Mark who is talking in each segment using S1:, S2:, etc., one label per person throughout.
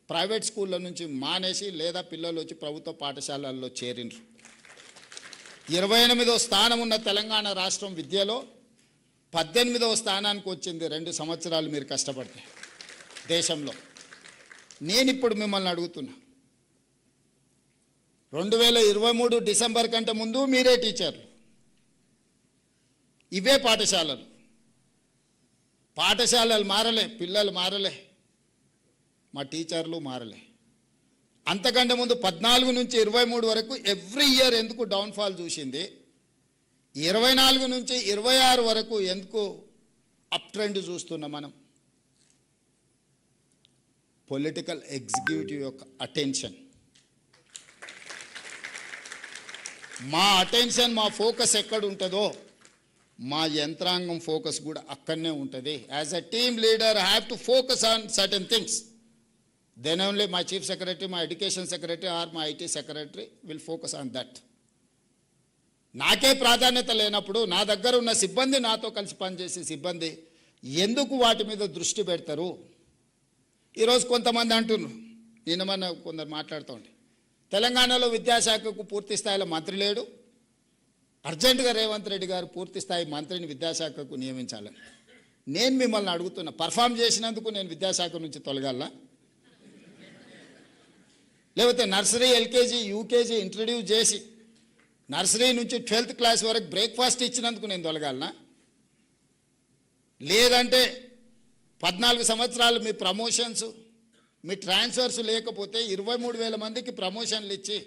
S1: Private స్కూళ్ళ నుంచి మానేసి లేదా పిల్లలు వచ్చి ప్రభుత్వ పాఠశాలల్లో చేరినరు. 28వ స్థానం ఉన్న తెలంగాణ రాష్ట్రం విద్యలో 18వ స్థానానికి వచ్చింది 2 సంవత్సరాలు మీరు కష్టపడితే దేశంలో. నేను ఇప్పుడు మిమ్మల్ని అడుగుతున్నా, 2023 డిసెంబర్ కంటే ముందు మీరే టీచర్లు, ఇవే పాఠశాలలు మారలే, పిల్లలు మారలే, మా టీచర్లు మారలే. అంతకంటే ముందు 14 నుంచి 23 వరకు ఎవ్రీ ఇయర్ ఎందుకు డౌన్ఫాల్ చూసింది, 24 నుంచి 26 వరకు ఎందుకు అప్ ట్రెండ్ చూస్తున్నాం మనం? పొలిటికల్ ఎగ్జిక్యూటివ్ యొక్క అటెన్షన్, మా అటెన్షన్, మా ఫోకస్ ఎక్కడ ఉంటుందో మా యంత్రాంగం ఫోకస్ కూడా అక్కడనే ఉంటుంది. As a team leader I have to focus on certain things. Then only my chief secretary, my education secretary or my IT secretary will focus on that. నాకే ప్రాధాన్యత లేనప్పుడు నా దగ్గర ఉన్న సిబ్బంది, నాతో కలిసి పనిచేసే సిబ్బంది ఎందుకు వాటి మీద దృష్టి పెడతారు? ఈరోజు కొంతమంది అంటున్నారు, నిన్న మన కొందరు మాట్లాడుతూ ఉంటే తెలంగాణలో విద్యాశాఖకు పూర్తి స్థాయిలో మంత్రి లేడు, అర్జెంటుగా రేవంత్ రెడ్డి గారు పూర్తి స్థాయి మంత్రిని విద్యాశాఖకు నియమించాలని. నేను మిమ్మల్ని అడుగుతున్నా, పర్ఫామ్ చేసినందుకు నేను విద్యాశాఖ నుంచి తొలగాల? లేకపోతే నర్సరీ, ఎల్కేజీ, యూకేజీ ఇంట్రడ్యూస్ చేసి నర్సరీ నుంచి 12th క్లాస్ వరకు బ్రేక్ఫాస్ట్ ఇచ్చినందుకు నేను తొలగాలనా? లేదంటే 14 సంవత్సరాలు మీ ప్రమోషన్స్, మీ ట్రాన్స్ఫర్స్ లేకపోతే 23,000 మందికి ప్రమోషన్లు ఇచ్చి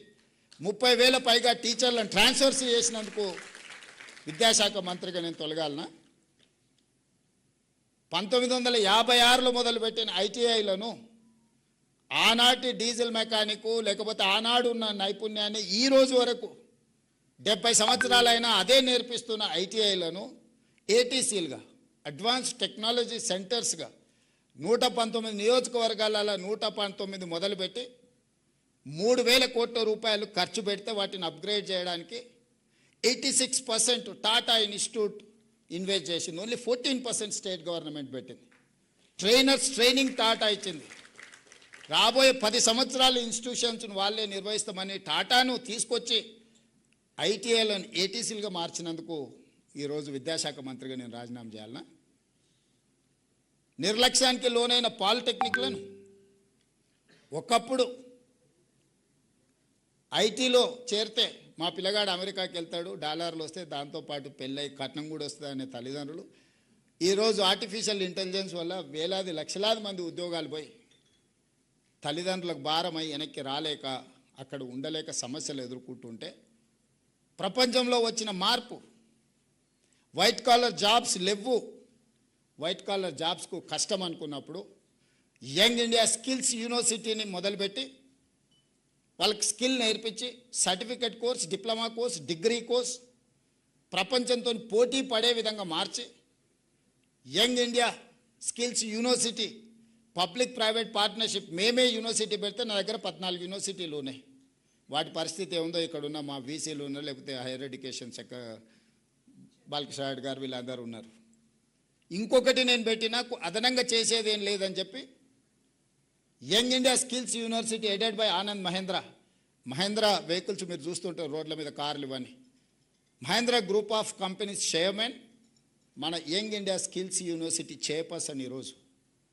S1: 30,000 పైగా టీచర్లను ట్రాన్స్ఫర్స్ చేసినందుకు విద్యాశాఖ మంత్రిగా నేను తొలగాలనా? 1956లో మొదలుపెట్టిన ఐటీఐలను ఆనాటి డీజిల్ మెకానిక్ లేకపోతే ఆనాడు ఉన్న నైపుణ్యాన్ని ఈ రోజు వరకు 70 సంవత్సరాలైనా అదే నేర్పిస్తున్న ఐటీఐలను ఏటీసీలుగా, అడ్వాన్స్ టెక్నాలజీ సెంటర్స్గా 119 నియోజకవర్గాలలో 119 మొదలుపెట్టి 3,000 కోట్ల రూపాయలు ఖర్చు పెడితే వాటిని అప్గ్రేడ్ చేయడానికి 86% టాటా ఇన్స్టిట్యూట్ ఇన్వెస్ట్ చేసింది. ఓన్లీ 14% స్టేట్ గవర్నమెంట్ పెట్టింది. ట్రైనర్స్ ట్రైనింగ్ టాటా ఇచ్చింది. రాబోయే 10 సంవత్సరాల ఇన్స్టిట్యూషన్స్ను వాళ్ళే నిర్వహిస్తామని టాటాను తీసుకొచ్చి ఐటీఐలను ఏటీసీలుగా మార్చినందుకు ఈరోజు విద్యాశాఖ మంత్రిగా నేను రాజీనామా చేయాలనా? నిర్లక్ష్యానికి లోనైన పాలిటెక్నిక్లను ఒకప్పుడు ఐటీలో చేరితే మా పిల్లగాడు అమెరికాకి వెళ్తాడు, డాలర్లు వస్తే దాంతోపాటు పెళ్ళై కట్నం కూడా వస్తుంది అనే తల్లిదండ్రులు ఈరోజు ఆర్టిఫిషియల్ ఇంటెలిజెన్స్ వల్ల వేలాది లక్షలాది మంది ఉద్యోగాలు పోయి తల్లిదండ్రులకు భారమై వెనక్కి రాలేక అక్కడ ఉండలేక సమస్యలు ఎదుర్కొంటుంటే ప్రపంచంలో వచ్చిన మార్పు, వైట్ కాలర్ జాబ్స్ లేవు, వైట్ కాలర్ జాబ్స్కు కష్టం అనుకున్నప్పుడు యంగ్ ఇండియా స్కిల్స్ యూనివర్సిటీని మొదలుపెట్టి వాళ్ళకి స్కిల్ నేర్పించి certificate course, diploma course, degree course ప్రపంచంతో పోటీ పడే విధంగా మార్చి young India skills university public private partnership మేమే యూనివర్సిటీ పెడితే నా దగ్గర 14 యూనివర్సిటీలు ఉన్నాయి. వాటి పరిస్థితి ఏముందో ఇక్కడ ఉన్న మా వీసీలు ఉన్నారు, లేకపోతే హైయర్ ఎడ్యుకేషన్ శాఖ బాలకృష్ణ గారు వీళ్ళందరూ ఉన్నారు. ఇంకొకటి నేను పెట్టినా అదనంగా చేసేది ఏం లేదని చెప్పి young India skills university aided by Anand Mahindra vehicles మీరు చూస్తుంటారు రోడ్ల మీద కార్లు ఇవన్నీ. Mahindra group of companies chairman మన young India skills university chairperson ఈరోజు